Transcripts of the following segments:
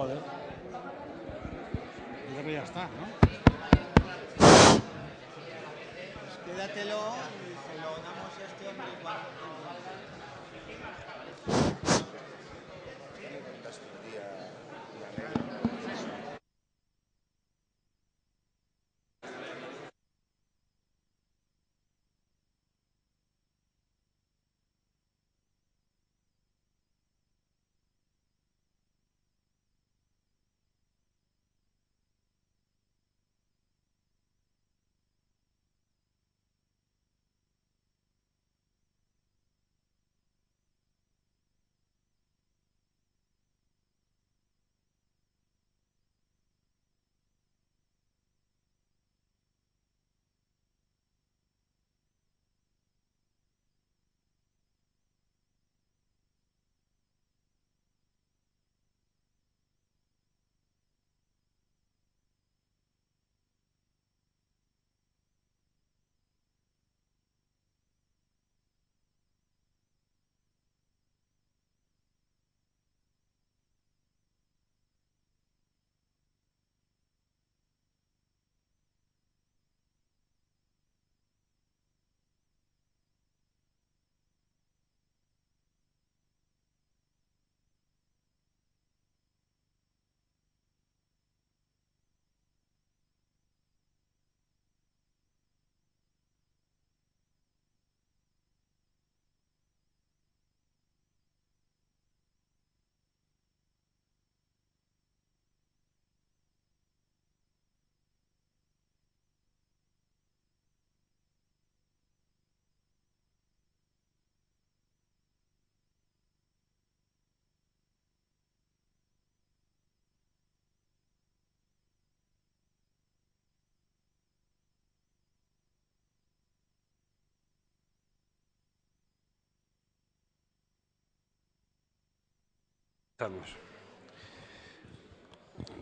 Joder. Yo creo que ya está, ¿no? Pues quédatelo y se lo damos a este hombre cuando...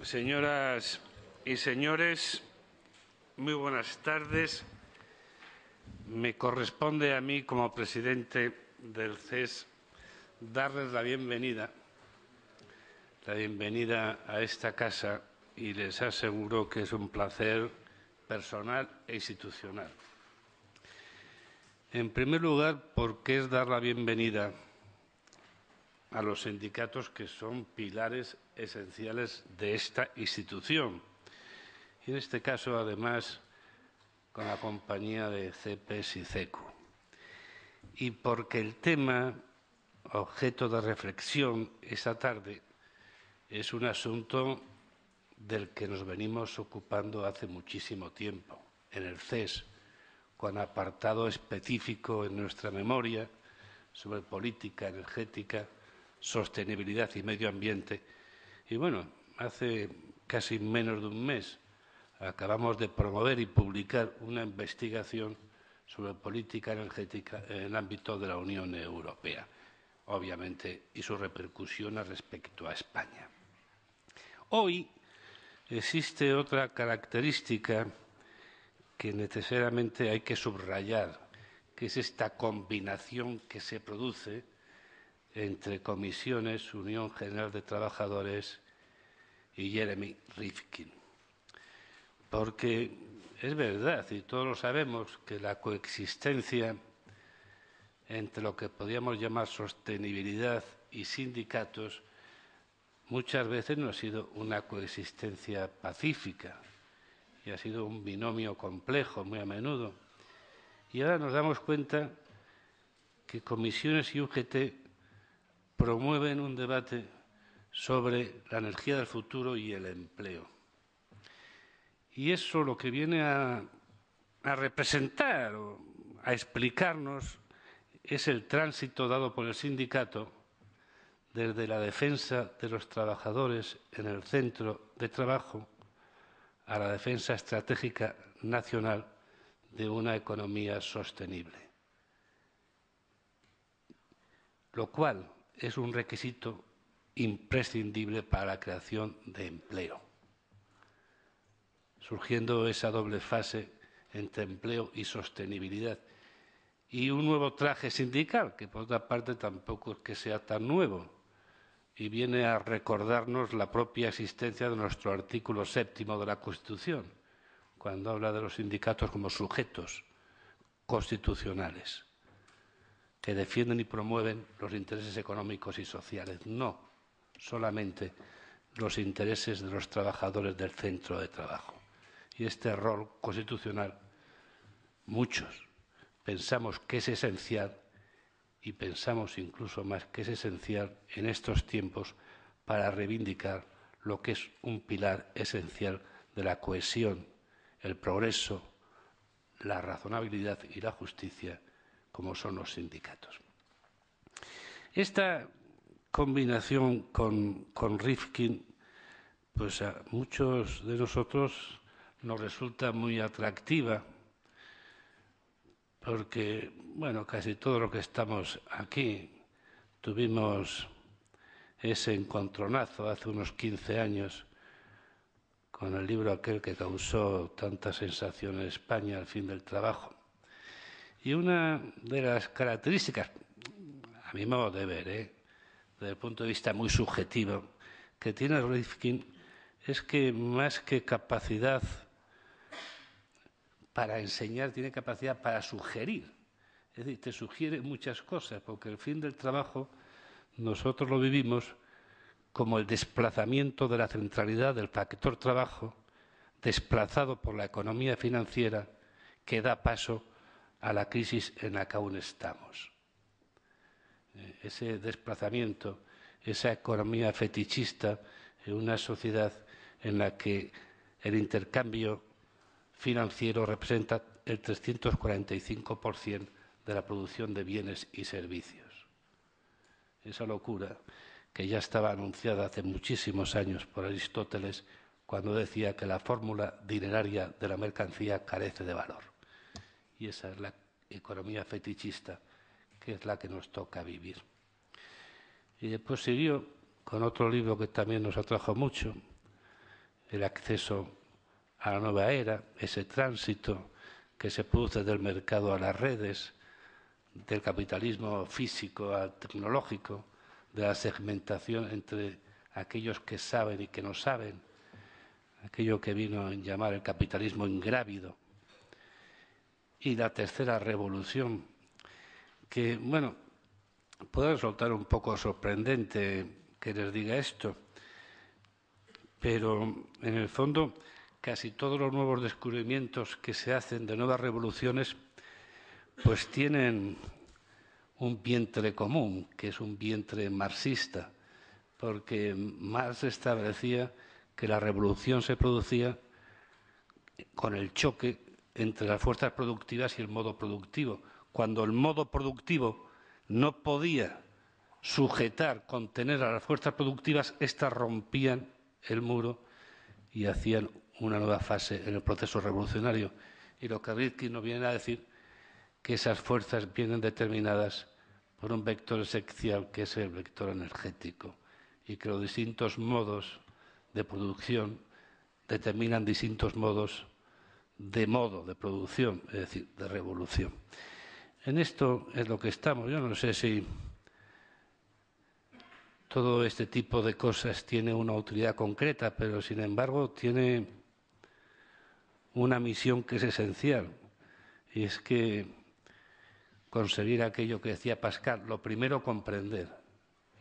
Señoras y señores, muy buenas tardes. Me corresponde a mí, como presidente del CES, darles la bienvenida a esta casa, y les aseguro que es un placer personal e institucional. En primer lugar, porque es dar la bienvenida a los sindicatos que son pilares esenciales de esta institución. Y en este caso, además, con la compañía de CEPES y CECO. Y porque el tema, objeto de reflexión esta tarde, es un asunto del que nos venimos ocupando hace muchísimo tiempo en el CES, con apartado específico en nuestra memoria sobre política energética, sostenibilidad y medio ambiente. Y bueno, hace casi menos de un mes acabamos de promover y publicar una investigación sobre política energética en el ámbito de la Unión Europea, obviamente, y su repercusión respecto a España. Hoy existe otra característica que necesariamente hay que subrayar, que es esta combinación que se produce entre comisiones, Unión General de Trabajadores y Jeremy Rifkin. Porque es verdad, y todos lo sabemos, que la coexistencia entre lo que podríamos llamar sostenibilidad y sindicatos muchas veces no ha sido una coexistencia pacífica y ha sido un binomio complejo muy a menudo. Y ahora nos damos cuenta que comisiones y UGT promueven un debate sobre la energía del futuro y el empleo. Y eso lo que viene a representar o a explicarnos es el tránsito dado por el sindicato desde la defensa de los trabajadores en el centro de trabajo a la defensa estratégica nacional de una economía sostenible, lo cual es un requisito imprescindible para la creación de empleo, surgiendo esa doble fase entre empleo y sostenibilidad. Y un nuevo traje sindical, que por otra parte tampoco es que sea tan nuevo, y viene a recordarnos la propia existencia de nuestro artículo 7º de la Constitución, cuando habla de los sindicatos como sujetos constitucionales que defienden y promueven los intereses económicos y sociales, no solamente los intereses de los trabajadores del centro de trabajo. Y este rol constitucional, muchos pensamos que es esencial y pensamos incluso más que es esencial en estos tiempos para reivindicar lo que es un pilar esencial de la cohesión, el progreso, la razonabilidad y la justicia, como son los sindicatos. Esta combinación con Rifkin, pues a muchos de nosotros nos resulta muy atractiva, porque, bueno, casi todo lo que estamos aquí tuvimos ese encontronazo hace unos 15 años con el libro aquel que causó tanta sensación en España, El fin del trabajo. Y una de las características, a mi modo de ver, desde el punto de vista muy subjetivo, que tiene Rifkin es que más que capacidad para enseñar, tiene capacidad para sugerir. Es decir, te sugiere muchas cosas, porque el fin del trabajo nosotros lo vivimos como el desplazamiento de la centralidad del factor trabajo, desplazado por la economía financiera que da paso a la crisis en la que aún estamos. Ese desplazamiento, esa economía fetichista en una sociedad en la que el intercambio financiero representa el 345% de la producción de bienes y servicios. Esa locura que ya estaba anunciada hace muchísimos años por Aristóteles cuando decía que la fórmula dineraria de la mercancía carece de valor. Y esa es la economía fetichista, que es la que nos toca vivir. Y después siguió con otro libro que también nos atrajo mucho, El acceso a la nueva era, ese tránsito que se produce del mercado a las redes, del capitalismo físico al tecnológico, de la segmentación entre aquellos que saben y que no saben, aquello que vino a llamar el capitalismo ingrávido. Y la tercera revolución, que, bueno, puede resultar un poco sorprendente que les diga esto, pero en el fondo casi todos los nuevos descubrimientos que se hacen de nuevas revoluciones pues tienen un vientre común, que es un vientre marxista, porque Marx establecía que la revolución se producía con el choque entre las fuerzas productivas y el modo productivo. Cuando el modo productivo no podía sujetar, contener a las fuerzas productivas, éstas rompían el muro y hacían una nueva fase en el proceso revolucionario. Y lo que Rifkin nos viene a decir, que esas fuerzas vienen determinadas por un vector esencial, que es el vector energético, y que los distintos modos de producción determinan distintos modos de producción, es decir, de revolución. En esto es lo que estamos. Yo no sé si todo este tipo de cosas tiene una utilidad concreta, pero sin embargo tiene una misión que es esencial, y es que conseguir aquello que decía Pascal, lo primero comprender,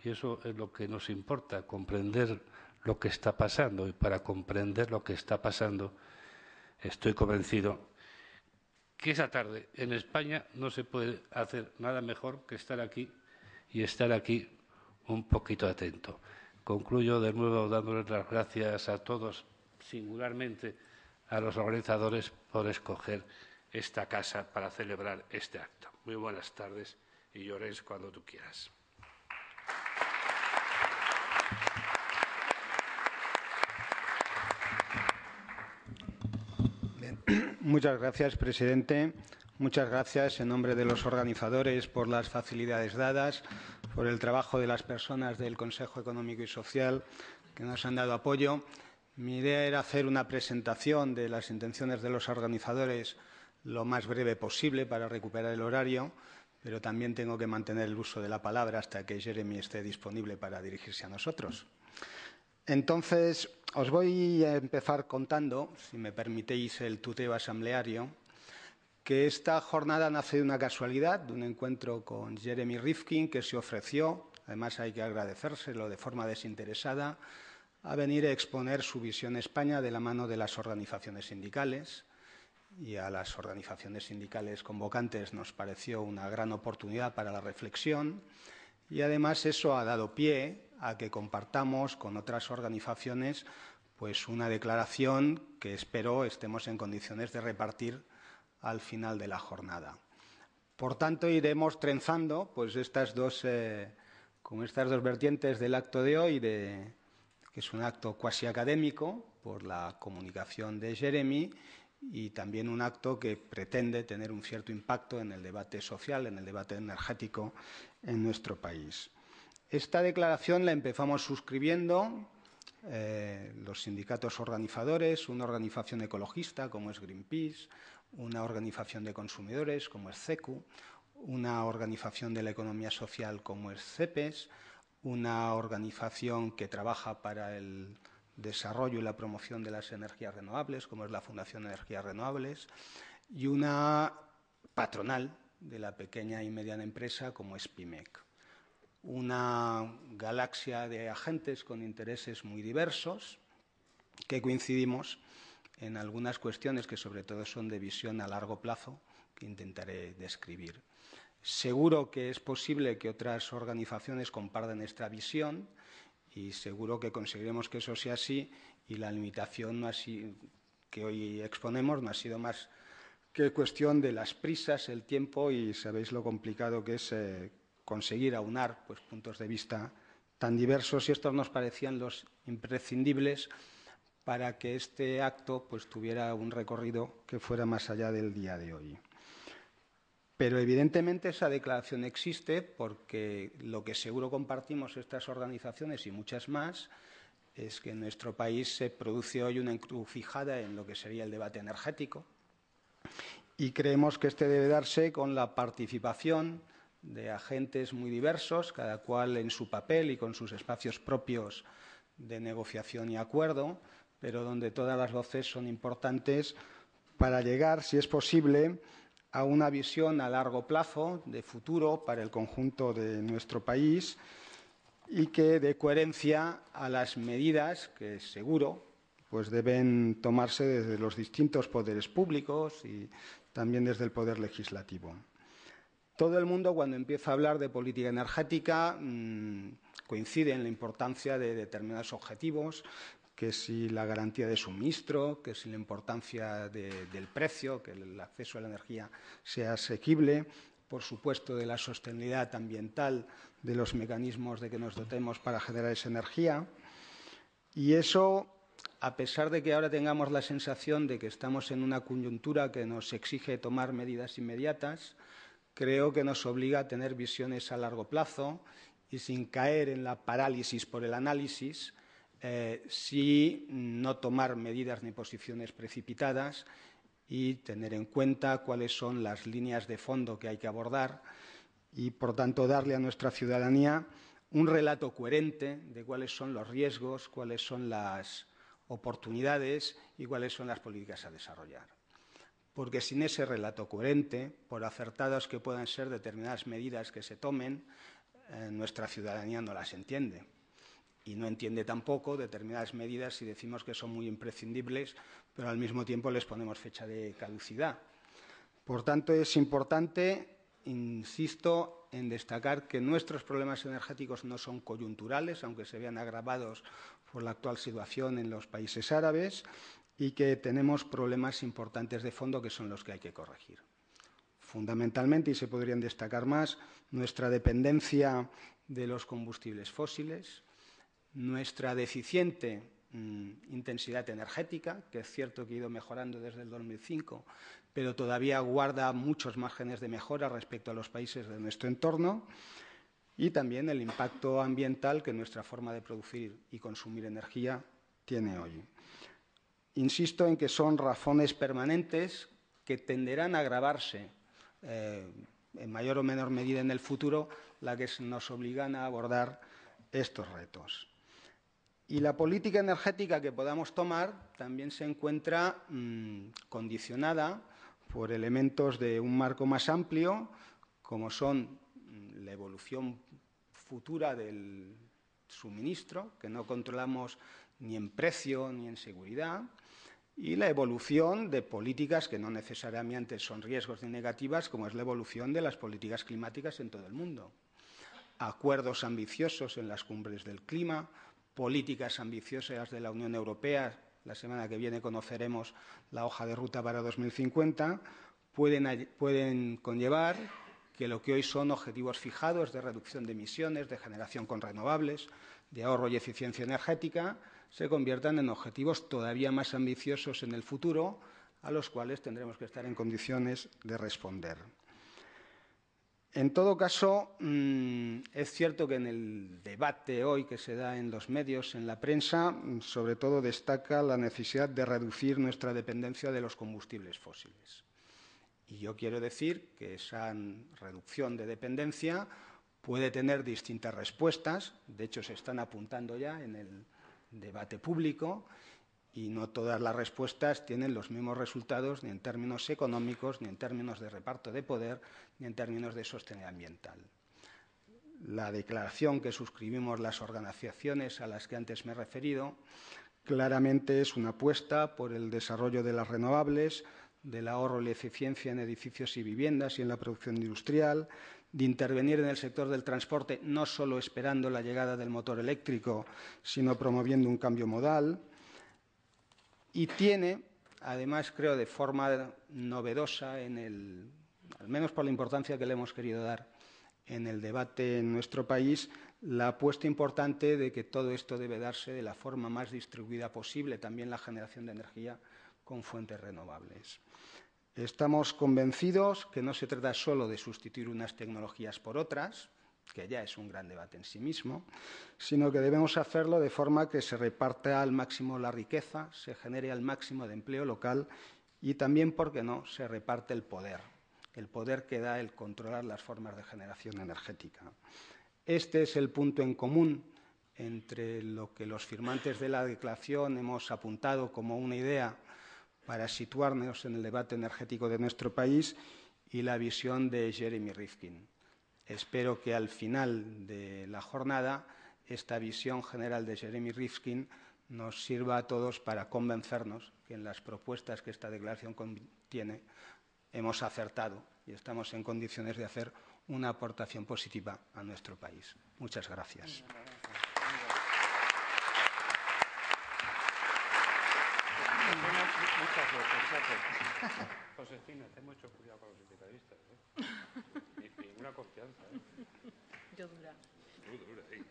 y eso es lo que nos importa, comprender lo que está pasando, y para comprender lo que está pasando estoy convencido que esa tarde en España no se puede hacer nada mejor que estar aquí y estar aquí un poquito atento. Concluyo de nuevo dándoles las gracias a todos, singularmente a los organizadores, por escoger esta casa para celebrar este acto. Muy buenas tardes y llores cuando tú quieras. Bien. Muchas gracias, presidente. Muchas gracias en nombre de los organizadores por las facilidades dadas, por el trabajo de las personas del Consejo Económico y Social que nos han dado apoyo. Mi idea era hacer una presentación de las intenciones de los organizadores lo más breve posible para recuperar el horario, pero también tengo que mantener el uso de la palabra hasta que Jeremy esté disponible para dirigirse a nosotros. Entonces, os voy a empezar contando, si me permitéis el tuteo asambleario, que esta jornada nace de una casualidad, de un encuentro con Jeremy Rifkin, que se ofreció, además hay que agradecérselo de forma desinteresada, a venir a exponer su visión España de la mano de las organizaciones sindicales. Y a las organizaciones sindicales convocantes nos pareció una gran oportunidad para la reflexión y además eso ha dado pie a que compartamos con otras organizaciones pues una declaración que espero estemos en condiciones de repartir al final de la jornada. Por tanto, iremos trenzando pues estas dos vertientes del acto de hoy, que es un acto cuasi académico por la comunicación de Jeremy, y también un acto que pretende tener un cierto impacto en el debate social, en el debate energético en nuestro país. Esta declaración la empezamos suscribiendo los sindicatos organizadores, una organización ecologista como es Greenpeace, una organización de consumidores como es CECU, una organización de la economía social como es CEPES, una organización que trabaja para el desarrollo y la promoción de las energías renovables, como es la Fundación de Energías Renovables, y una patronal de la pequeña y mediana empresa, como es PIMEC. Una galaxia de agentes con intereses muy diversos que coincidimos en algunas cuestiones que sobre todo son de visión a largo plazo, que intentaré describir. Seguro que es posible que otras organizaciones compartan esta visión, y seguro que conseguiremos que eso sea así, y la limitación que hoy exponemos no ha sido más que cuestión de las prisas, el tiempo, y sabéis lo complicado que es conseguir aunar pues, puntos de vista tan diversos, y estos nos parecían los imprescindibles para que este acto pues, tuviera un recorrido que fuera más allá del día de hoy. Pero evidentemente esa declaración existe porque lo que seguro compartimos estas organizaciones y muchas más es que en nuestro país se produce hoy una encrucijada en lo que sería el debate energético y creemos que este debe darse con la participación de agentes muy diversos, cada cual en su papel y con sus espacios propios de negociación y acuerdo, pero donde todas las voces son importantes para llegar, si es posible, a una visión a largo plazo de futuro para el conjunto de nuestro país y que dé coherencia a las medidas que seguro pues deben tomarse desde los distintos poderes públicos y también desde el poder legislativo. Todo el mundo, cuando empieza a hablar de política energética, coincide en la importancia de determinados objetivos, que si la garantía de suministro, que si la importancia del precio, que el acceso a la energía sea asequible, por supuesto de la sostenibilidad ambiental, de los mecanismos de que nos dotemos para generar esa energía. Y eso, a pesar de que ahora tengamos la sensación de que estamos en una coyuntura que nos exige tomar medidas inmediatas, creo que nos obliga a tener visiones a largo plazo y sin caer en la parálisis por el análisis, sí no tomar medidas ni posiciones precipitadas y tener en cuenta cuáles son las líneas de fondo que hay que abordar y, por tanto, darle a nuestra ciudadanía un relato coherente de cuáles son los riesgos, cuáles son las oportunidades y cuáles son las políticas a desarrollar. Porque sin ese relato coherente, por acertadas que puedan ser determinadas medidas que se tomen, nuestra ciudadanía no las entiende. Y no entiende tampoco determinadas medidas si decimos que son muy imprescindibles, pero al mismo tiempo les ponemos fecha de caducidad. Por tanto, es importante, insisto, en destacar que nuestros problemas energéticos no son coyunturales, aunque se vean agravados por la actual situación en los países árabes, y que tenemos problemas importantes de fondo que son los que hay que corregir. Fundamentalmente, y se podrían destacar más, nuestra dependencia de los combustibles fósiles, nuestra deficiente intensidad energética, que es cierto que ha ido mejorando desde el 2005, pero todavía guarda muchos márgenes de mejora respecto a los países de nuestro entorno, y también el impacto ambiental que nuestra forma de producir y consumir energía tiene hoy. Insisto en que son razones permanentes que tenderán a agravarse en mayor o menor medida en el futuro, las que nos obligan a abordar estos retos. Y la política energética que podamos tomar también se encuentra condicionada por elementos de un marco más amplio, como son la evolución futura del suministro, que no controlamos ni en precio ni en seguridad, y la evolución de políticas que no necesariamente son riesgos ni negativas, como es la evolución de las políticas climáticas en todo el mundo. Acuerdos ambiciosos en las cumbres del clima, políticas ambiciosas de la Unión Europea. La semana que viene conoceremos la hoja de ruta para 2050. Pueden conllevar que lo que hoy son objetivos fijados de reducción de emisiones, de generación con renovables, de ahorro y eficiencia energética, se conviertan en objetivos todavía más ambiciosos en el futuro, a los cuales tendremos que estar en condiciones de responder. En todo caso, es cierto que en el debate hoy que se da en los medios, en la prensa, sobre todo destaca la necesidad de reducir nuestra dependencia de los combustibles fósiles. Y yo quiero decir que esa reducción de dependencia puede tener distintas respuestas. De hecho, se están apuntando ya en el debate público y no todas las respuestas tienen los mismos resultados ni en términos económicos, ni en términos de reparto de poder, ni en términos de sostenibilidad ambiental. La declaración que suscribimos las organizaciones a las que antes me he referido claramente es una apuesta por el desarrollo de las renovables, del ahorro y la eficiencia en edificios y viviendas y en la producción industrial, de intervenir en el sector del transporte no solo esperando la llegada del motor eléctrico, sino promoviendo un cambio modal. Y tiene, además, creo de forma novedosa, al menos por la importancia que le hemos querido dar en el debate en nuestro país, la apuesta importante de que todo esto debe darse de la forma más distribuida posible, también la generación de energía con fuentes renovables. Estamos convencidos que no se trata solo de sustituir unas tecnologías por otras, que ya es un gran debate en sí mismo, sino que debemos hacerlo de forma que se reparta al máximo la riqueza, se genere al máximo de empleo local y también, ¿por qué no?, se reparte el poder que da el controlar las formas de generación energética. Este es el punto en común entre lo que los firmantes de la declaración hemos apuntado como una idea para situarnos en el debate energético de nuestro país y la visión de Jeremy Rifkin. Espero que al final de la jornada esta visión general de Jeremy Rifkin nos sirva a todos para convencernos que en las propuestas que esta declaración contiene hemos acertado y estamos en condiciones de hacer una aportación positiva a nuestro país. Muchas gracias. Muchas gracias. Josefina, ten mucho cuidado con los sindicalistas, Y una confianza, Yo dura. Dura, sí.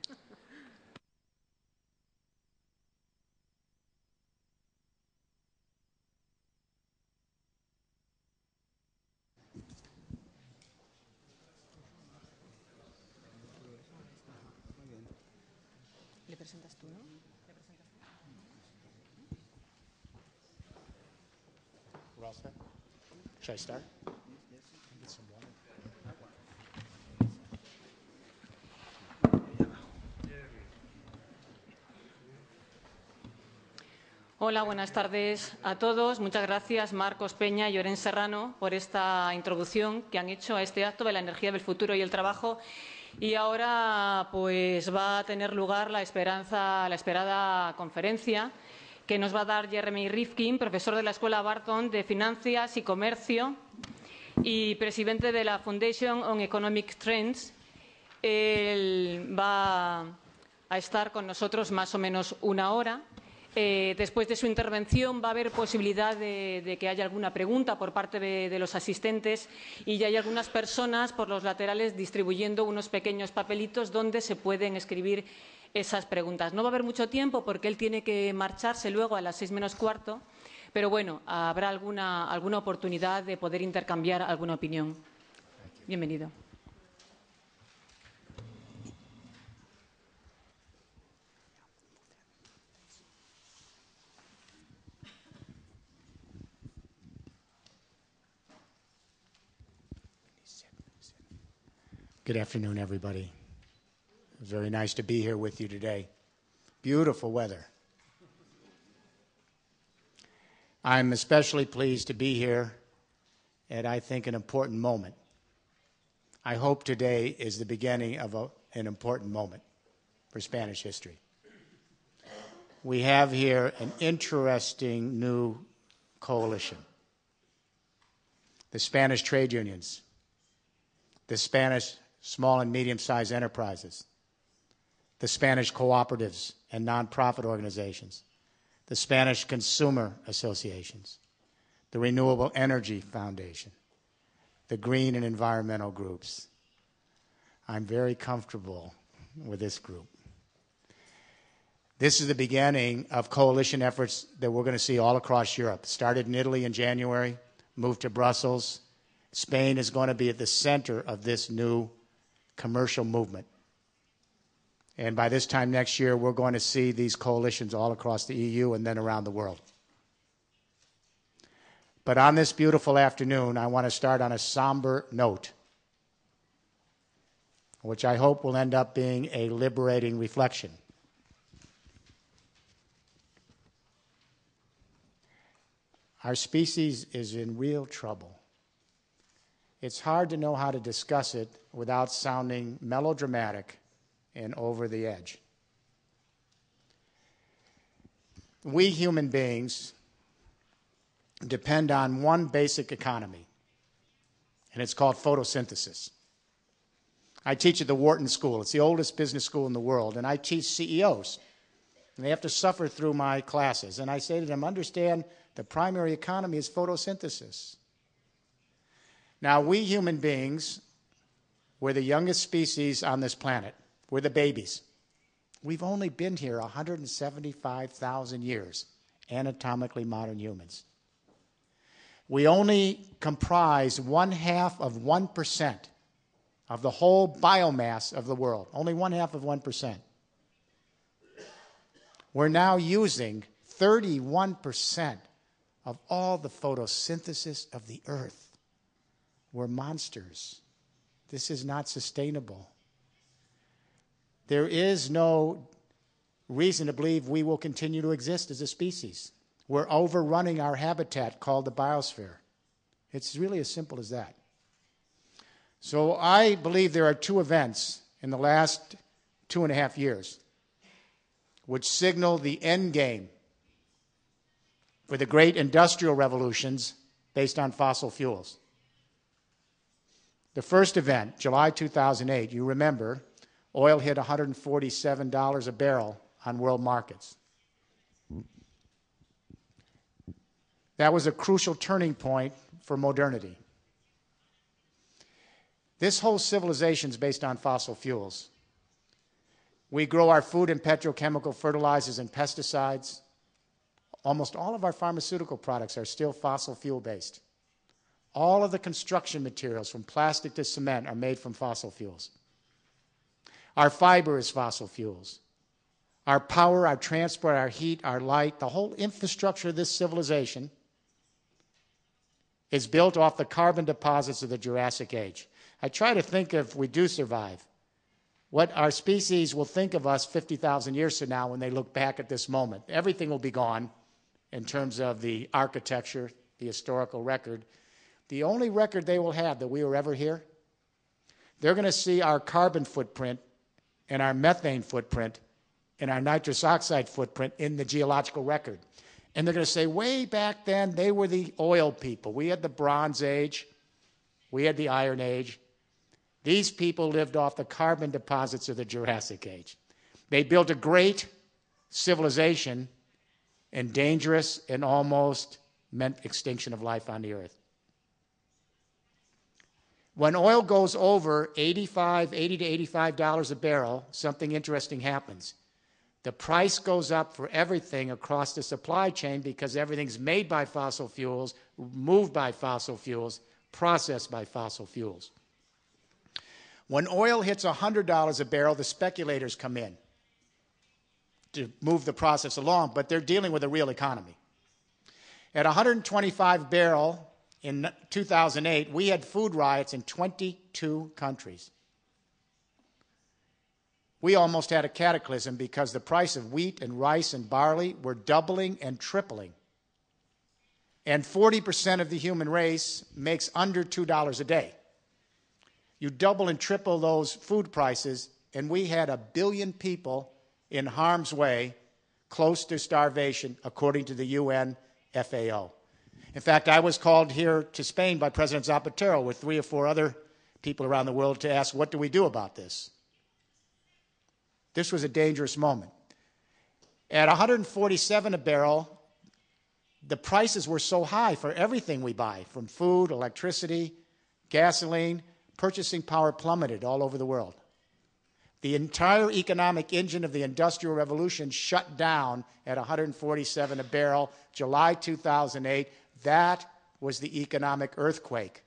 ¿Le presentas tú, no? Rasa, should I start? Hola, buenas tardes a todos. Muchas gracias, Marcos Peña y Llorén Serrano, por esta introducción que han hecho a este acto de la energía del futuro y el trabajo. Y ahora pues va a tener lugar la esperada conferencia que nos va a dar Jeremy Rifkin, profesor de la Escuela Barton de Finanzas y Comercio y presidente de la Foundation on Economic Trends. Él va a estar con nosotros más o menos una hora. Después de su intervención va a haber posibilidad de que haya alguna pregunta por parte de los asistentes y ya hay algunas personas por los laterales distribuyendo unos pequeños papelitos donde se pueden escribir esas preguntas. No va a haber mucho tiempo porque él tiene que marcharse luego a las 6 menos cuarto, pero bueno, habrá alguna oportunidad de poder intercambiar alguna opinión. Bienvenido. Good afternoon, everybody. It's very nice to be here with you today. Beautiful weather. I'm especially pleased to be here at, I think, an important moment. I hope today is the beginning of an important moment for Spanish history. We have here an interesting new coalition. The Spanish trade unions, the Spanish small and medium-sized enterprises, the Spanish cooperatives and nonprofit organizations, the Spanish consumer associations, the Renewable Energy Foundation, the green and environmental groups. I'm very comfortable with this group. This is the beginning of coalition efforts that we're going to see all across Europe. Started in Italy in January, moved to Brussels. Spain is going to be at the center of this new commercial movement. And by this time next year, we're going to see these coalitions all across the EU and then around the world. But on this beautiful afternoon, I want to start on a somber note, which I hope will end up being a liberating reflection. Our species is in real trouble. It's hard to know how to discuss it without sounding melodramatic and over the edge. We human beings depend on one basic economy, and it's called photosynthesis. I teach at the Wharton School. It's the oldest business school in the world, and I teach CEOs. And they have to suffer through my classes. And I say to them, understand the primary economy is photosynthesis. Now, we human beings, we're the youngest species on this planet. We're the babies. We've only been here 175,000 years, anatomically modern humans. We only comprise 0.5% of the whole biomass of the world, only 0.5%. We're now using 31% of all the photosynthesis of the earth. We're monsters. This is not sustainable. There is no reason to believe we will continue to exist as a species. We're overrunning our habitat called the biosphere. It's really as simple as that. So I believe there are two events in the last 2.5 years which signal the end game for the great industrial revolutions based on fossil fuels. The first event, July 2008, you remember, oil hit $147 a barrel on world markets. That was a crucial turning point for modernity. This whole civilization is based on fossil fuels. We grow our food and petrochemical fertilizers and pesticides. Almost all of our pharmaceutical products are still fossil fuel based. All of the construction materials, from plastic to cement, are made from fossil fuels. Our fiber is fossil fuels. Our power, our transport, our heat, our light, the whole infrastructure of this civilization is built off the carbon deposits of the Jurassic Age. I try to think, if we do survive, what our species will think of us 50,000 years from now when they look back at this moment. Everything will be gone in terms of the architecture, the historical record. The only record they will have that we were ever here, they're going to see our carbon footprint and our methane footprint and our nitrous oxide footprint in the geological record. And they're going to say, way back then, they were the oil people. We had the Bronze Age. We had the Iron Age. These people lived off the carbon deposits of the Jurassic Age. They built a great civilization, and dangerous and almost meant extinction of life on the earth. When oil goes over $80 to $85 a barrel, something interesting happens. The price goes up for everything across the supply chain because everything's made by fossil fuels, moved by fossil fuels, processed by fossil fuels. When oil hits $100 a barrel, the speculators come in to move the process along, but they're dealing with a real economy. At 125 barrel in 2008, we had food riots in 22 countries. we almost had a cataclysm because the price of wheat and rice and barley were doubling and tripling. And 40% of the human race makes under $2 a day. You double and triple those food prices, and we had 1 billion people in harm's way, close to starvation, according to the UN FAO. In fact, I was called here to Spain by President Zapatero with 3 or 4 other people around the world to ask, what do we do about this? This was a dangerous moment. At 147 a barrel, the prices were so high for everything we buy, from food, electricity, gasoline. Purchasing power plummeted all over the world. The entire economic engine of the Industrial Revolution shut down at 147 a barrel, July 2008. That was the economic earthquake.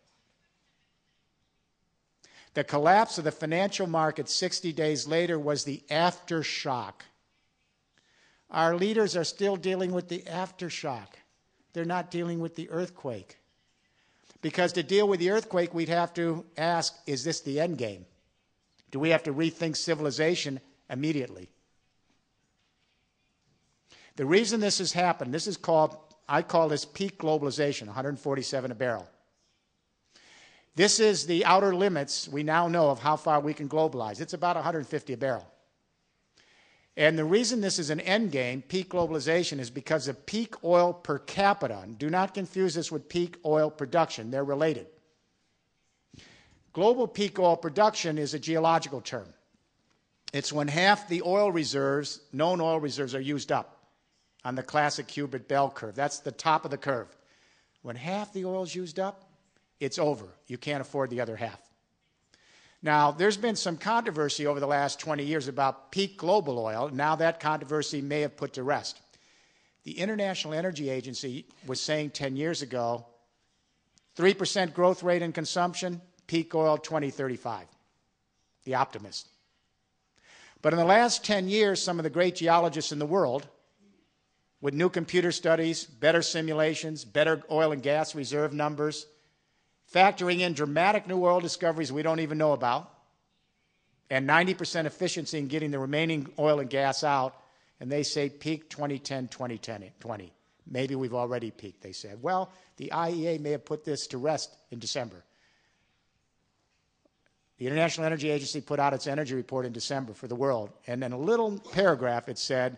The collapse of the financial market 60 days later was the aftershock. Our leaders are still dealing with the aftershock. They're not dealing with the earthquake. Because to deal with the earthquake, we'd have to ask, is this the end game? Do we have to rethink civilization immediately? The reason this has happened, this is called, I call this peak globalization, 147 a barrel. This is the outer limits we now know of how far we can globalize. It's about 150 a barrel. And the reason this is an end game, peak globalization, is because of peak oil per capita. And do not confuse this with peak oil production. They're related. Global peak oil production is a geological term. It's when half the oil reserves, known oil reserves, are used up on the classic Cubic bell curve. That's the top of the curve. When half the oil is used up, it's over. You can't afford the other half. Now, there's been some controversy over the last 20 years about peak global oil. Now that controversy may have put to rest. The International Energy Agency was saying 10 years ago, 3% growth rate in consumption, peak oil 2035. The optimist. But in the last 10 years, some of the great geologists in the world, with new computer studies, better simulations, better oil and gas reserve numbers, factoring in dramatic new oil discoveries we don't even know about, and 90% efficiency in getting the remaining oil and gas out, and they say peak 2010, 2020. Maybe we've already peaked, they said. Well, the IEA may have put this to rest in December. The International Energy Agency put out its energy report in December for the world, and in a little paragraph it said,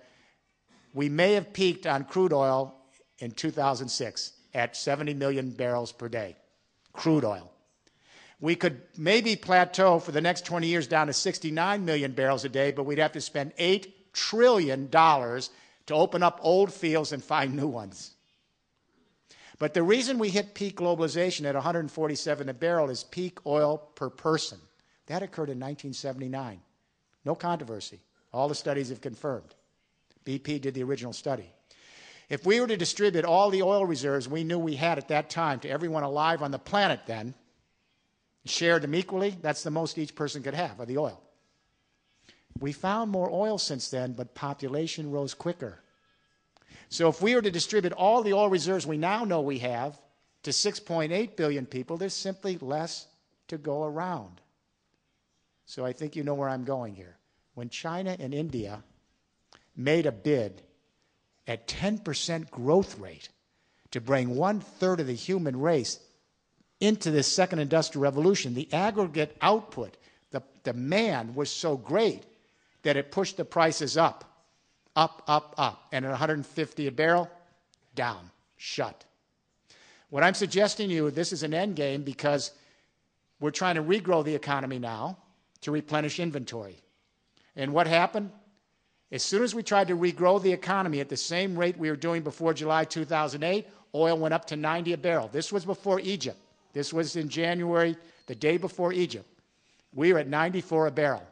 we may have peaked on crude oil in 2006 at 70 million barrels per day. Crude oil. We could maybe plateau for the next 20 years down to 69 million barrels a day, but we'd have to spend $8 trillion to open up old fields and find new ones. But the reason we hit peak globalization at 147 a barrel is peak oil per person. That occurred in 1979. No controversy. All the studies have confirmed. BP did the original study. If we were to distribute all the oil reserves we knew we had at that time to everyone alive on the planet then, shared them equally, that's the most each person could have of the oil. We found more oil since then, but population rose quicker. So if we were to distribute all the oil reserves we now know we have to 6.8 billion people, there's simply less to go around. So I think you know where I'm going here. When China and India made a bid at 10% growth rate to bring 1/3 of the human race into this second industrial revolution, the aggregate output, the demand was so great that it pushed the prices up. And at 150 a barrel, down, shut. What I'm suggesting to you, this is an end game because we're trying to regrow the economy now to replenish inventory. And what happened? As soon as we tried to regrow the economy at the same rate we were doing before July 2008, oil went up to 90 a barrel. This was before Egypt. This was in January, the day before Egypt. We were at 94 a barrel.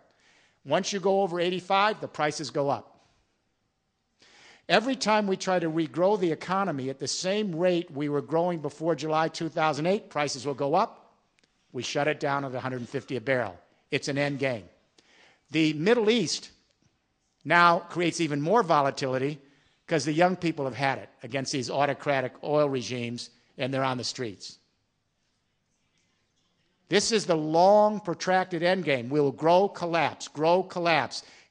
Once you go over 85, the prices go up. Every time we try to regrow the economy at the same rate we were growing before July 2008, prices will go up. We shut it down at 150 a barrel. It's an end game. The Middle East now creates even more volatility because the young people have had it against these autocratic oil regimes, and they're on the streets. This is the long, protracted end game. We'll grow, collapse,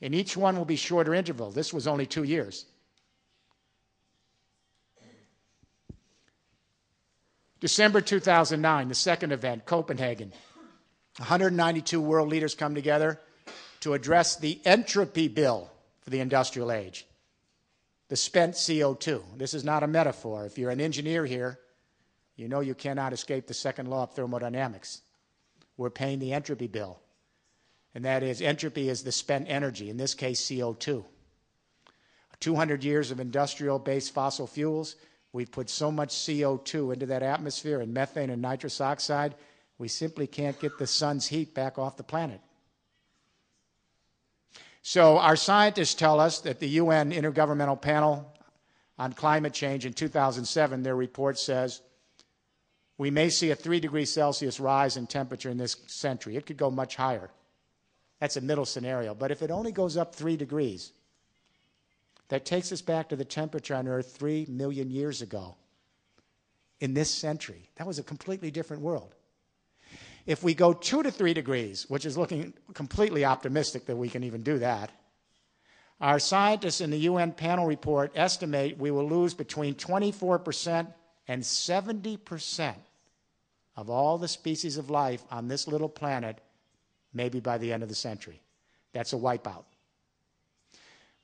And each one will be shorter interval. This was only 2 years. December 2009, the second event, Copenhagen. 192 world leaders come together to address the entropy bill for the industrial age, the spent CO2. This is not a metaphor. If you're an engineer here, you know you cannot escape the second law of thermodynamics. We're paying the entropy bill. And that is, entropy is the spent energy, in this case CO2. 200 years of industrial-based fossil fuels, we've put so much CO2 into that atmosphere and methane and nitrous oxide, we simply can't get the sun's heat back off the planet. So our scientists tell us that the UN Intergovernmental Panel on Climate Change in 2007, their report says, we may see a 3 degrees Celsius rise in temperature in this century. It could go much higher. That's a middle scenario. But if it only goes up 3 degrees, that takes us back to the temperature on Earth 3 million years ago in this century. That was a completely different world. If we go 2 to 3 degrees, which is looking completely optimistic that we can even do that, our scientists in the UN panel report estimate we will lose between 24% and 70% of all the species of life on this little planet, maybe by the end of the century. That's a wipeout.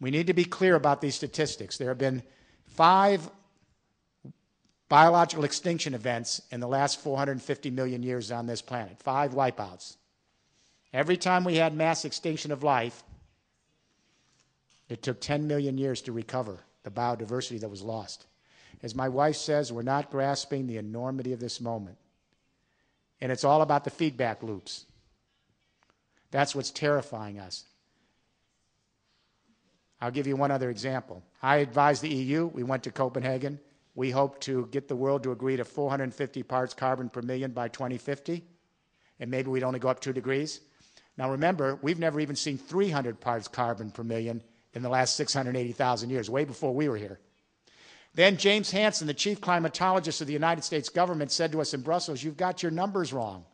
We need to be clear about these statistics. There have been 5 biological extinction events in the last 450 million years on this planet. 5 wipeouts. Every time we had mass extinction of life, it took 10 million years to recover the biodiversity that was lost. As my wife says, we're not grasping the enormity of this moment. And it's all about the feedback loops. That's what's terrifying us. I'll give you one other example. I advised the EU. We went to Copenhagen. We hope to get the world to agree to 450 parts carbon per million by 2050, and maybe we'd only go up 2 degrees. Now remember, we've never even seen 300 parts carbon per million in the last 680,000 years, way before we were here. Then James Hansen, the chief climatologist of the United States government, said to us in Brussels, you've got your numbers wrong.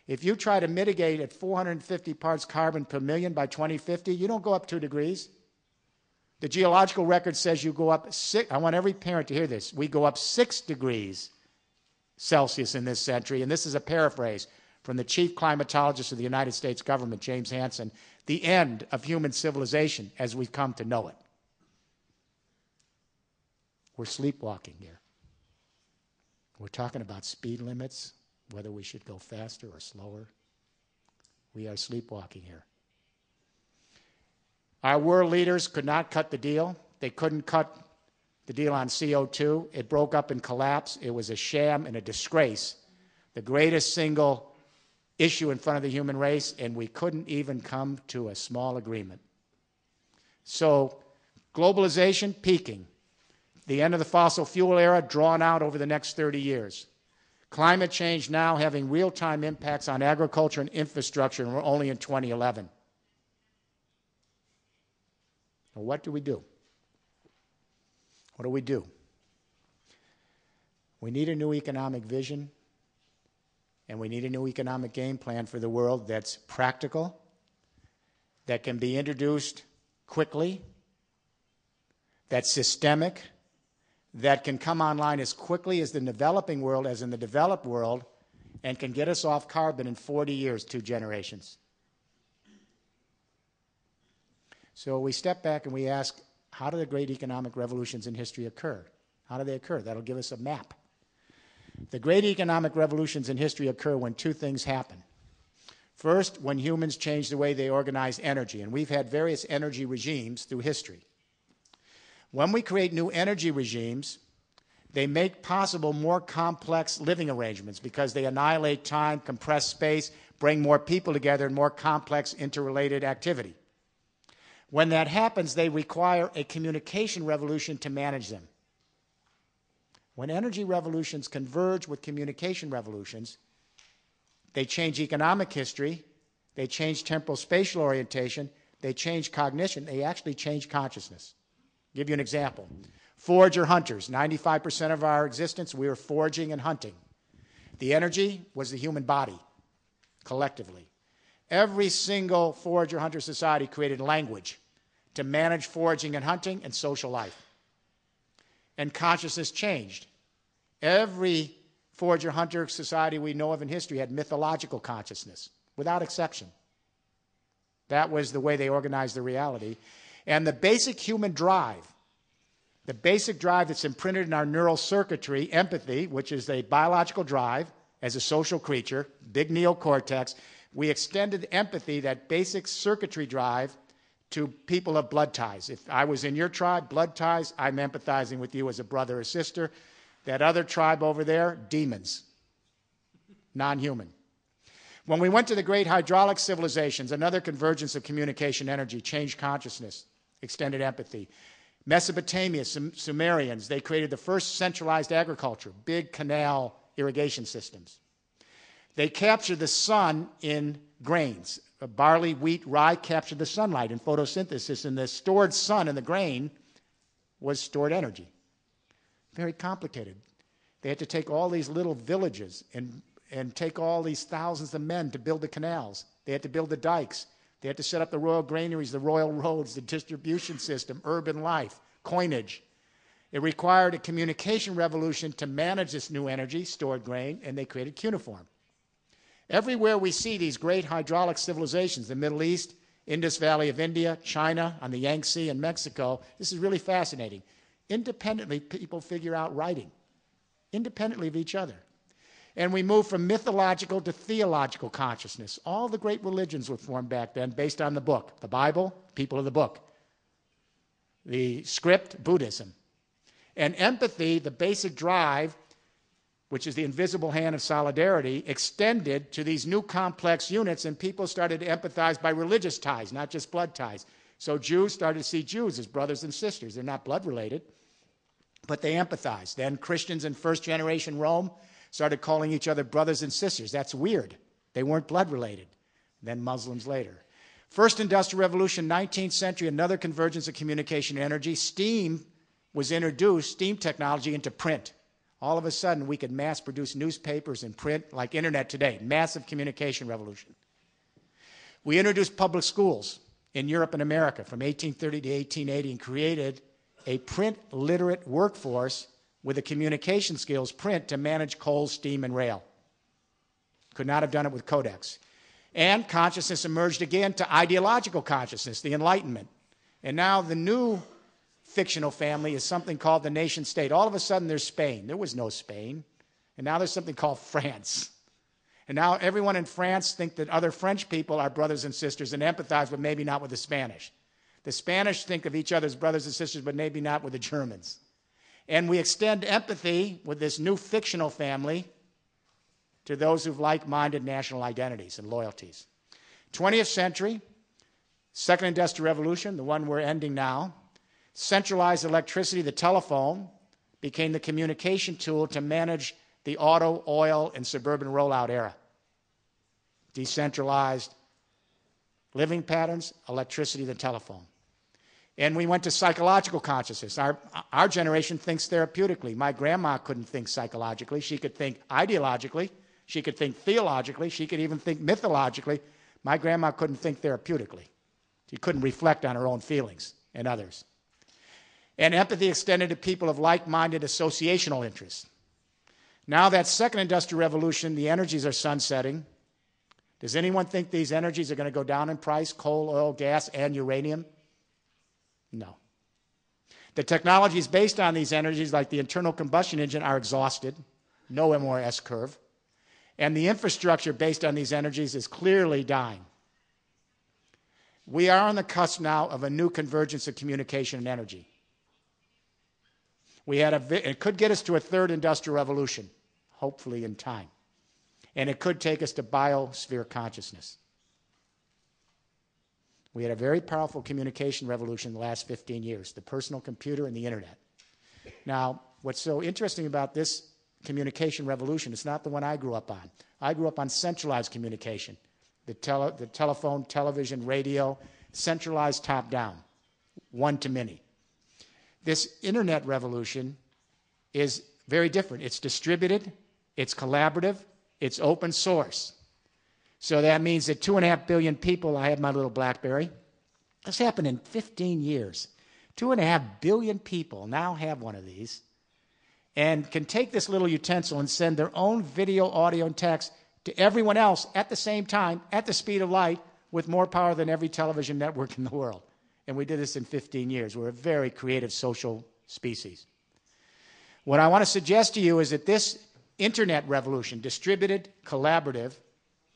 If you try to mitigate at 450 parts carbon per million by 2050, you don't go up 2 degrees. The geological record says you go up 6, I want every parent to hear this, we go up 6 degrees Celsius in this century, and this is a paraphrase from the chief climatologist of the United States government, James Hansen, the end of human civilization as we've come to know it. We're sleepwalking here. We're talking about speed limits, whether we should go faster or slower. We are sleepwalking here. Our world leaders could not cut the deal. They couldn't cut the deal on CO2. It broke up and collapsed. It was a sham and a disgrace. The greatest single issue in front of the human race, and we couldn't even come to a small agreement. So, globalization peaking. The end of the fossil fuel era drawn out over the next 30 years. Climate change now having real-time impacts on agriculture and infrastructure, and we're only in 2011. Well, what do we do? What do we do? We need a new economic vision, and we need a new economic game plan for the world that's practical, that can be introduced quickly, that's systemic, that can come online as quickly as the developing world as in the developed world, and can get us off carbon in 40 years, 2 generations. So we step back and we ask, how do the great economic revolutions in history occur? How do they occur? That'll give us a map. The great economic revolutions in history occur when 2 things happen. First, when humans change the way they organize energy, and we've had various energy regimes through history. When we create new energy regimes, they make possible more complex living arrangements because they annihilate time, compress space, bring more people together in more complex interrelated activity. When that happens, they require a communication revolution to manage them. When energy revolutions converge with communication revolutions, they change economic history, they change temporal spatial orientation, they change cognition, they actually change consciousness. I'll give you an example. Forager hunters, 95% of our existence, we were foraging and hunting. The energy was the human body, collectively. Every single forager-hunter society created language to manage foraging and hunting and social life. And consciousness changed. Every forager-hunter society we know of in history had mythological consciousness, without exception. That was the way they organized their reality. And the basic human drive, the basic drive that's imprinted in our neural circuitry, empathy, which is a biological drive as a social creature, big neocortex, we extended empathy, that basic circuitry drive, to people of blood ties. If I was in your tribe, blood ties, I'm empathizing with you as a brother or sister. That other tribe over there, demons, non-human. When we went to the great hydraulic civilizations, another convergence of communication energy, changed consciousness, extended empathy. Mesopotamia, Sumerians, they created the first centralized agriculture, big canal irrigation systems. They captured the sun in grains. Barley, wheat, rye captured the sunlight in photosynthesis, and the stored sun in the grain was stored energy. Very complicated. They had to take all these little villages and take all these thousands of men to build the canals. They had to build the dikes. They had to set up the royal granaries, the royal roads, the distribution system, urban life, coinage. It required a communication revolution to manage this new energy, stored grain, and they created cuneiform. Everywhere we see these great hydraulic civilizations, the Middle East, Indus Valley of India, China, on the Yangtze, and Mexico, this is really fascinating. Independently, people figure out writing, independently of each other. And we move from mythological to theological consciousness. All the great religions were formed back then based on the book. The Bible, people of the book. The script, Buddhism. And empathy, the basic drive, which is the invisible hand of solidarity, extended to these new complex units, and people started to empathize by religious ties, not just blood ties. So Jews started to see Jews as brothers and sisters. They're not blood related, but they empathize. Then Christians in first generation Rome started calling each other brothers and sisters. That's weird. They weren't blood related. Then Muslims later. First Industrial Revolution, 19th century, another convergence of communication energy. Steam was introduced, steam technology, into print. All of a sudden, we could mass produce newspapers and print like internet today. Massive communication revolution. We introduced public schools in Europe and America from 1830 to 1880 and created a print literate workforce with the communication skills print to manage coal, steam, and rail. Could not have done it with codex. And consciousness emerged again to ideological consciousness, the Enlightenment. And now the new fictional family is something called the nation state. All of a sudden there's Spain. There was no Spain. And now there's something called France. And now everyone in France think that other French people are brothers and sisters and empathize, but maybe not with the Spanish. The Spanish think of each other as brothers and sisters, but maybe not with the Germans. And we extend empathy with this new fictional family to those who've like-minded national identities and loyalties. 20th century, Second Industrial Revolution, the one we're ending now, centralized electricity, the telephone, became the communication tool to manage the auto, oil, and suburban rollout era. Decentralized living patterns, electricity, the telephone. And we went to psychological consciousness. Our generation thinks therapeutically. My grandma couldn't think psychologically. She could think ideologically. She could think theologically. She could even think mythologically. My grandma couldn't think therapeutically. She couldn't reflect on her own feelings and others. And empathy extended to people of like-minded associational interests. Now that second industrial revolution, the energies are sunsetting. Does anyone think these energies are going to go down in price, coal, oil, gas, and uranium? No. The technologies based on these energies, like the internal combustion engine, are exhausted. No more S-curve. And the infrastructure based on these energies is clearly dying. We are on the cusp now of a new convergence of communication and energy. It could get us to a third industrial revolution, hopefully in time. And it could take us to biosphere consciousness. We had a very powerful communication revolution in the last 15 years, the personal computer and the internet. Now, what's so interesting about this communication revolution, it's not the one I grew up on. I grew up on centralized communication, the telephone, television, radio, centralized top-down, one-to-many. This internet revolution is very different. It's distributed, it's collaborative, it's open source. So that means that 2.5 billion people, I have my little BlackBerry. This happened in 15 years. 2.5 billion people now have one of these and can take this little utensil and send their own video, audio, and text to everyone else at the same time, at the speed of light, with more power than every television network in the world. And we did this in 15 years. We're a very creative social species. What I want to suggest to you is that this internet revolution, distributed, collaborative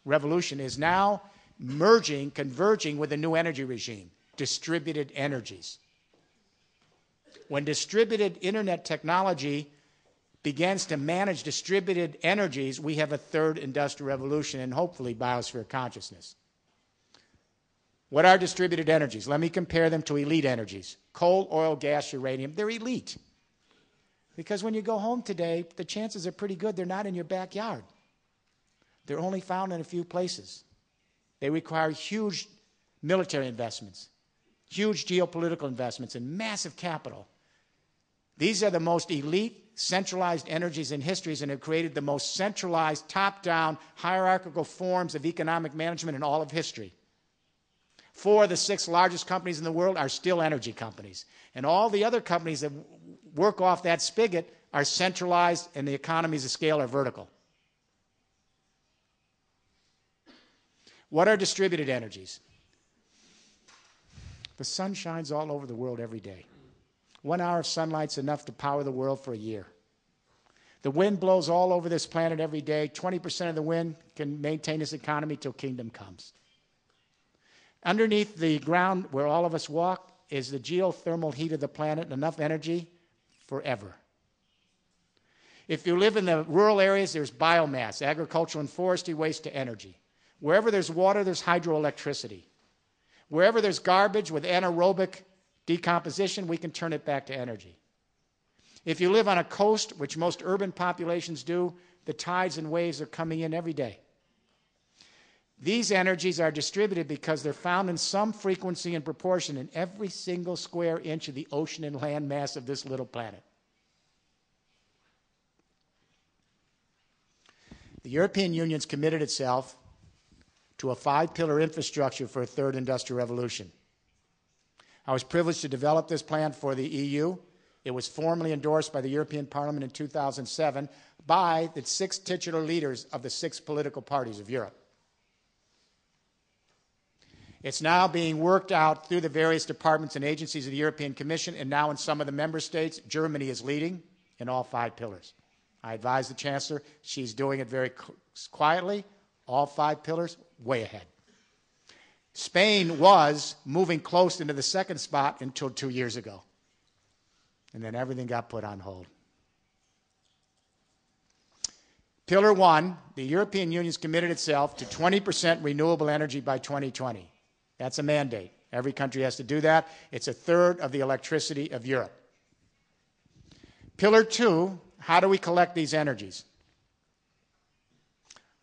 revolution, is now merging, converging with a new energy regime, distributed energies. When distributed internet technology begins to manage distributed energies, we have a third industrial revolution and hopefully biosphere consciousness. What are distributed energies? Let me compare them to elite energies. Coal, oil, gas, uranium, they're elite. Because when you go home today, the chances are pretty good they're not in your backyard. They're only found in a few places. They require huge military investments, huge geopolitical investments, and massive capital. These are the most elite, centralized energies in history and have created the most centralized, top-down, hierarchical forms of economic management in all of history. 4 of the 6 largest companies in the world are still energy companies. And all the other companies that work off that spigot are centralized, and the economies of scale are vertical. What are distributed energies? The sun shines all over the world every day. 1 hour of sunlight's enough to power the world for a year. The wind blows all over this planet every day. 20% of the wind can maintain this economy till kingdom comes. Underneath the ground where all of us walk is the geothermal heat of the planet, enough energy forever. If you live in the rural areas, there's biomass, agricultural and forestry waste to energy. Wherever there's water, there's hydroelectricity. Wherever there's garbage with anaerobic decomposition, we can turn it back to energy. If you live on a coast, which most urban populations do, the tides and waves are coming in every day. These energies are distributed because they're found in some frequency and proportion in every single square inch of the ocean and land mass of this little planet. The European Union's committed itself to a 5-pillar infrastructure for a third industrial revolution. I was privileged to develop this plan for the EU. It was formally endorsed by the European Parliament in 2007 by the 6 titular leaders of the 6 political parties of Europe. It's now being worked out through the various departments and agencies of the European Commission, and now in some of the member states, Germany is leading in all 5 pillars. I advise the Chancellor, she's doing it very quietly, all 5 pillars, way ahead. Spain was moving close into the 2nd spot until 2 years ago. And then everything got put on hold. Pillar 1, the European Union's committed itself to 20% renewable energy by 2020. That's a mandate. Every country has to do that. It's a third of the electricity of Europe. Pillar 2, how do we collect these energies?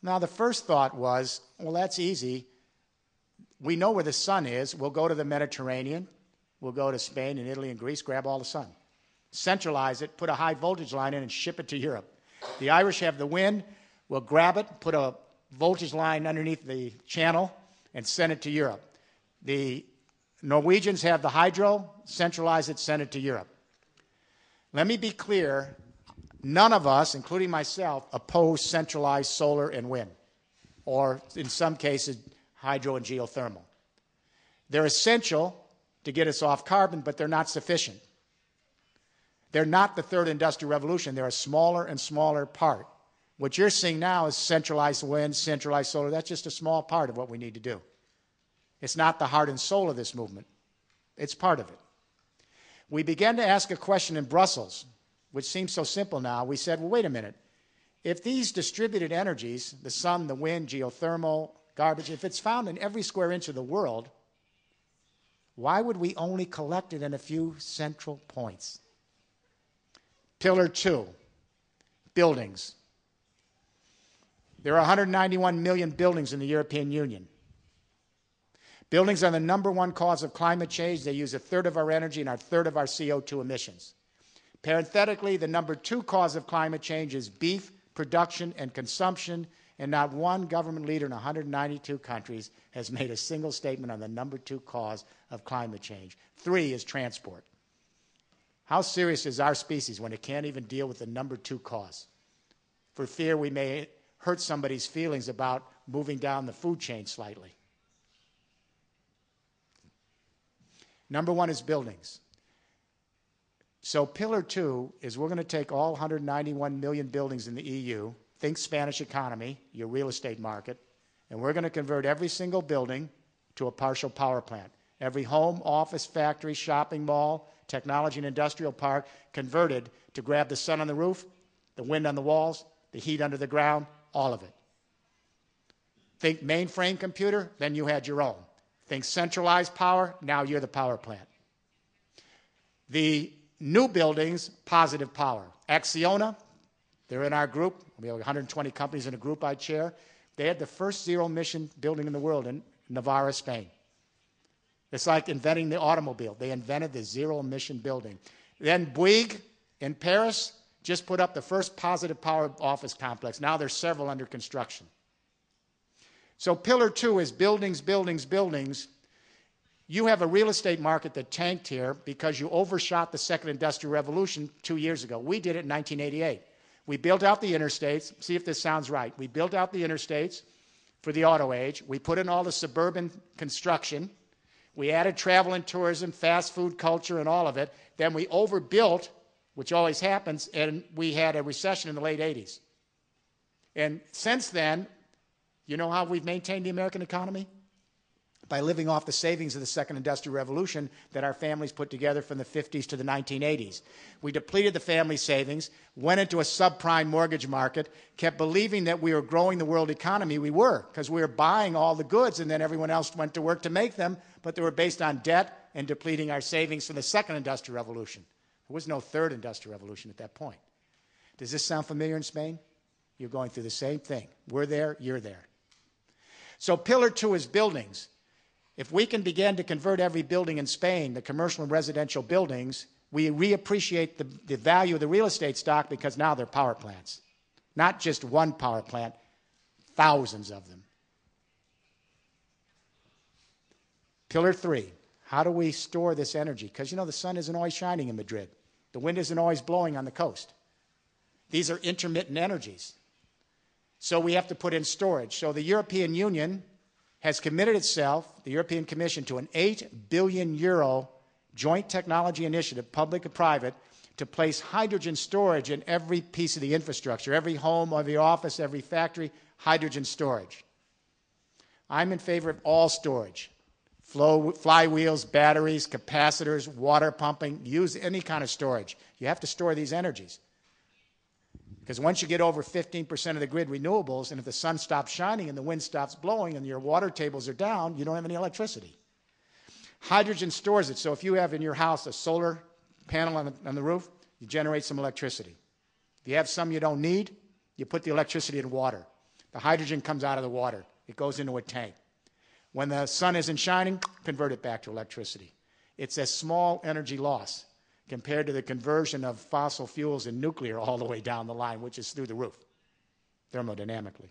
Now, the first thought was, well, that's easy. We know where the sun is. We'll go to the Mediterranean. We'll go to Spain and Italy and Greece, grab all the sun. Centralize it, put a high voltage line in and ship it to Europe. The Irish have the wind. We'll grab it, put a voltage line underneath the channel and send it to Europe. The Norwegians have the hydro, centralize it, send it to Europe. Let me be clear, none of us, including myself, oppose centralized solar and wind, or in some cases, hydro and geothermal. They're essential to get us off carbon, but they're not sufficient. They're not the third industrial revolution. They're a smaller and smaller part. What you're seeing now is centralized wind, centralized solar. That's just a small part of what we need to do. It's not the heart and soul of this movement. It's part of it. We began to ask a question in Brussels, which seems so simple now. We said, well, wait a minute. If these distributed energies, the sun, the wind, geothermal, garbage, if it's found in every square inch of the world, why would we only collect it in a few central points? Pillar 2, buildings. There are 191 million buildings in the European Union. Buildings are the #1 cause of climate change. They use a third of our energy and a third of our CO2 emissions. Parenthetically, the #2 cause of climate change is beef production and consumption, And not one government leader in 192 countries has made a single statement on the number 2 cause of climate change. 3 is transport. How serious is our species when it can't even deal with the number 2 cause? For fear we may hurt somebody's feelings about moving down the food chain slightly. Number 1 is buildings. So pillar 2 is we're going to take all 191 million buildings in the EU, think Spanish economy, your real estate market, and we're going to convert every single building to a partial power plant. Every home, office, factory, shopping mall, technology and industrial park converted to grab the sun on the roof, the wind on the walls, the heat under the ground, all of it. Think mainframe computer, then you had your own. Think centralized power, now you're the power plant. The new buildings, positive power. Acciona, they're in our group. We have 120 companies in a group I chair. They had the first zero-emission building in the world in Navarra, Spain. It's like inventing the automobile. They invented the zero-emission building. Then Bouygues in Paris just put up the first positive power office complex. Now there's several under construction. So pillar 2 is buildings, buildings, buildings. You have a real estate market that tanked here because you overshot the second industrial revolution 2 years ago. We did it in 1988. We built out the interstates. See if this sounds right. We built out the interstates for the auto age. We put in all the suburban construction. We added travel and tourism, fast food culture, and all of it. Then we overbuilt, which always happens, and we had a recession in the late 80s. And since then, you know how we've maintained the American economy? By living off the savings of the second industrial revolution that our families put together from the 50s to the 1980s. We depleted the family savings, went into a subprime mortgage market, kept believing that we were growing the world economy. We were, because we were buying all the goods and then everyone else went to work to make them, but they were based on debt and depleting our savings from the second industrial revolution. There was no third industrial revolution at that point. Does this sound familiar in Spain? You're going through the same thing. We're there, you're there. So pillar 2 is buildings. If we can begin to convert every building in Spain, the commercial and residential buildings, we reappreciate the value of the real estate stock because now they're power plants. Not just one power plant, thousands of them. Pillar 3, how do we store this energy? Because, you know, the sun isn't always shining in Madrid. The wind isn't always blowing on the coast. These are intermittent energies. So we have to put in storage. So the European Union has committed itself, the European Commission, to an €8 billion joint technology initiative, public and private, to place hydrogen storage in every piece of the infrastructure, every home, every office, every factory, hydrogen storage. I'm in favor of all storage. Flywheels, batteries, capacitors, water pumping, use any kind of storage. You have to store these energies. Because once you get over 15% of the grid renewables, and if the sun stops shining and the wind stops blowing and your water tables are down, you don't have any electricity. Hydrogen stores it. So if you have in your house a solar panel on the roof, you generate some electricity. If you have some you don't need, you put the electricity in water. The hydrogen comes out of the water. It goes into a tank. When the sun isn't shining, convert it back to electricity. It's a small energy loss compared to the conversion of fossil fuels and nuclear all the way down the line, which is through the roof, thermodynamically.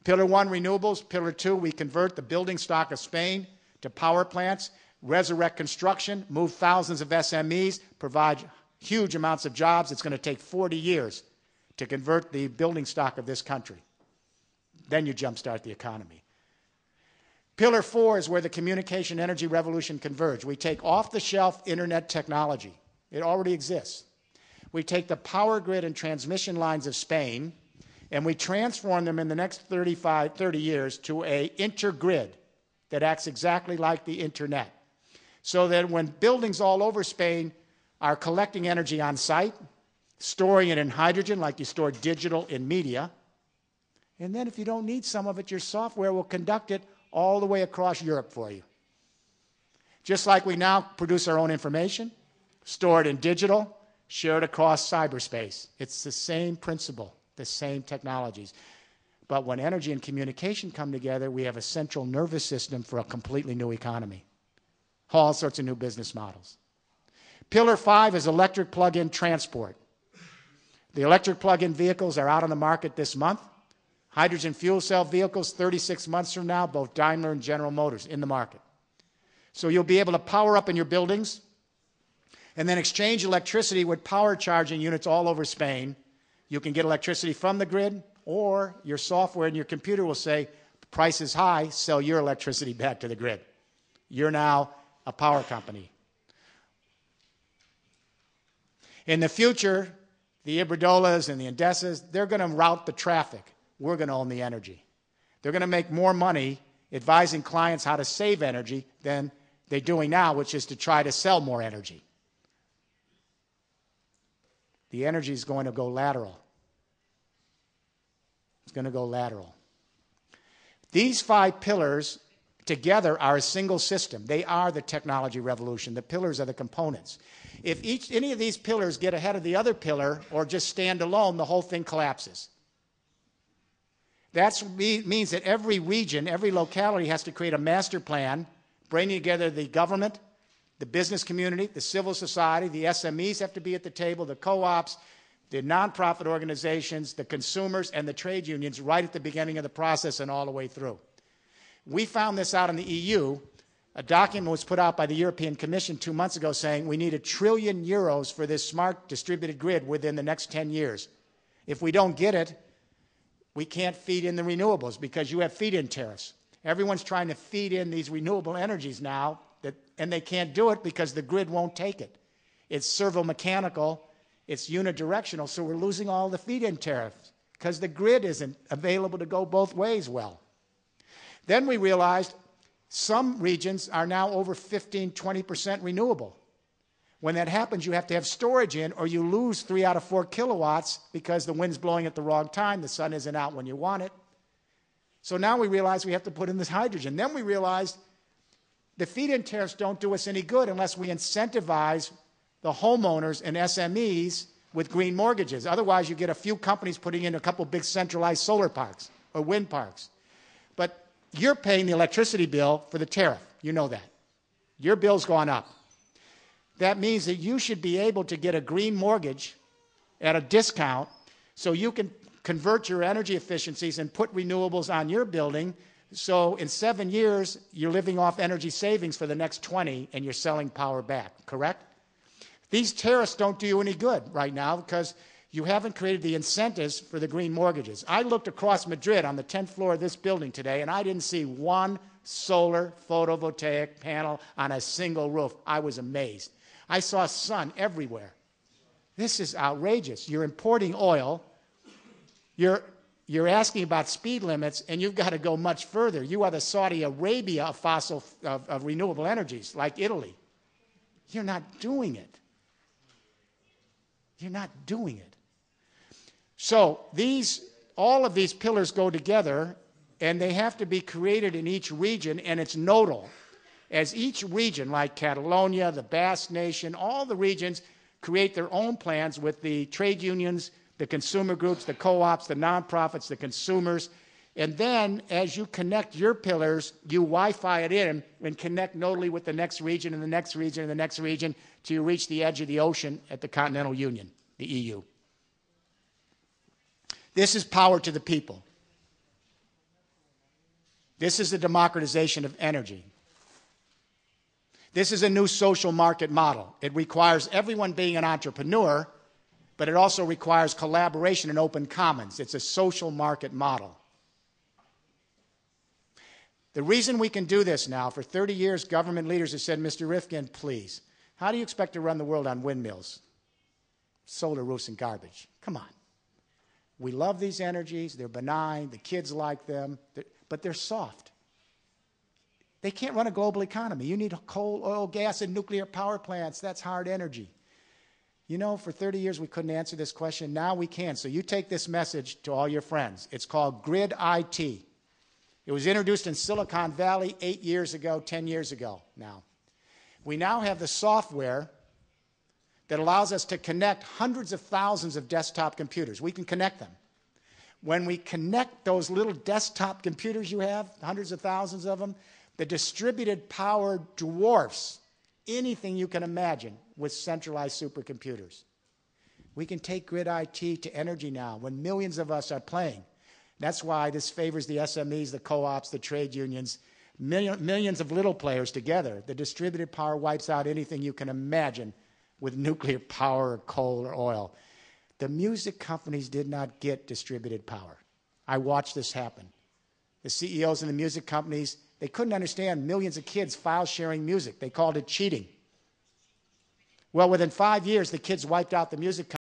Pillar 1, renewables. Pillar 2, we convert the building stock of Spain to power plants, resurrect construction, move thousands of SMEs, provide huge amounts of jobs. It's going to take 40 years to convert the building stock of this country. Then you jumpstart the economy. Pillar 4 is where the communication energy revolution converge. We take off-the-shelf internet technology. It already exists. We take the power grid and transmission lines of Spain, and we transform them in the next 30 years to an intergrid that acts exactly like the internet. So that when buildings all over Spain are collecting energy on site, storing it in hydrogen like you store digital in media, and then if you don't need some of it, your software will conduct it all the way across Europe for you. Just like we now produce our own information, store it in digital, share it across cyberspace. It's the same principle, the same technologies. But when energy and communication come together, we have a central nervous system for a completely new economy. All sorts of new business models. Pillar 5 is electric plug-in transport. The electric plug-in vehicles are out on the market this month. Hydrogen fuel cell vehicles, 36 months from now, both Daimler and General Motors in the market. So you'll be able to power up in your buildings and then exchange electricity with power charging units all over Spain. You can get electricity from the grid, or your software and your computer will say, price is high, sell your electricity back to the grid. You're now a power company. In the future, the Iberdrolas and the Endesas, they're going to route the traffic. We're going to own the energy. They're going to make more money advising clients how to save energy than they're doing now, which is to try to sell more energy. The energy is going to go lateral. It's going to go lateral. These 5 pillars together are a single system. They are the technology revolution. The pillars are the components. If any of these pillars get ahead of the other pillar or just stand alone, the whole thing collapses. That means that every region, every locality has to create a master plan, bringing together the government, the business community, the civil society, the SMEs have to be at the table, the co-ops, the nonprofit organizations, the consumers, and the trade unions right at the beginning of the process and all the way through. We found this out in the EU. A document was put out by the European Commission 2 months ago saying we need €1 trillion for this smart distributed grid within the next 10 years. If we don't get it, we can't feed in the renewables because you have feed-in tariffs. Everyone's trying to feed in these renewable energies now, and they can't do it because the grid won't take it. It's servo-mechanical, it's unidirectional, so we're losing all the feed-in tariffs because the grid isn't available to go both ways well. Then we realized some regions are now over 15, 20% renewable. When that happens, you have to have storage in, or you lose 3 out of 4 kilowatts because the wind's blowing at the wrong time, the sun isn't out when you want it. So now we realize we have to put in this hydrogen. Then we realized the feed-in tariffs don't do us any good unless we incentivize the homeowners and SMEs with green mortgages. Otherwise, you get a few companies putting in a couple big centralized solar parks or wind parks. But you're paying the electricity bill for the tariff. You know that. Your bill's gone up. That means that you should be able to get a green mortgage at a discount so you can convert your energy efficiencies and put renewables on your building. So in 7 years, you're living off energy savings for the next 20 and you're selling power back, correct? These tariffs don't do you any good right now because you haven't created the incentives for the green mortgages. I looked across Madrid on the 10th floor of this building today, and I didn't see one solar photovoltaic panel on a single roof. I was amazed. I saw sun everywhere. This is outrageous. You're importing oil. You're asking about speed limits, and you've got to go much further. You are the Saudi Arabia of renewable energies, like Italy. You're not doing it. You're not doing it. So all of these pillars go together, and they have to be created in each region, and it's nodal. As each region, like Catalonia, the Basque Nation, all the regions create their own plans with the trade unions, the consumer groups, the co-ops, the nonprofits, the consumers. And then as you connect your pillars, you Wi-Fi it in and connect nodally with the next region and the next region and the next region till you reach the edge of the ocean at the Continental Union, the EU. This is power to the people. This is the democratization of energy. This is a new social market model. It requires everyone being an entrepreneur, but it also requires collaboration and open commons. It's a social market model. The reason we can do this now, for 30 years, government leaders have said, Mr. Rifkin, please, how do you expect to run the world on windmills, solar roofs, and garbage? Come on. We love these energies. They're benign. The kids like them, but they're soft. They can't run a global economy. You need coal, oil, gas, and nuclear power plants. That's hard energy. You know, for 30 years we couldn't answer this question. Now we can. So you take this message to all your friends. It's called Grid IT. It was introduced in Silicon Valley 8 years ago, 10 years ago now. We now have the software that allows us to connect hundreds of thousands of desktop computers. We can connect them. When we connect those little desktop computers you have, hundreds of thousands of them, the distributed power dwarfs anything you can imagine with centralized supercomputers. We can take Grid IT to energy now when millions of us are paying That's why this favors the SMEs, the co-ops, the trade unions, millions of little players together. The distributed power wipes out anything you can imagine with nuclear power or coal or oil. The music companies did not get distributed power. I watched this happen. The CEOs in the music companies, they couldn't understand millions of kids file sharing music. They called it cheating. Well, within 5 years, the kids wiped out the music companies.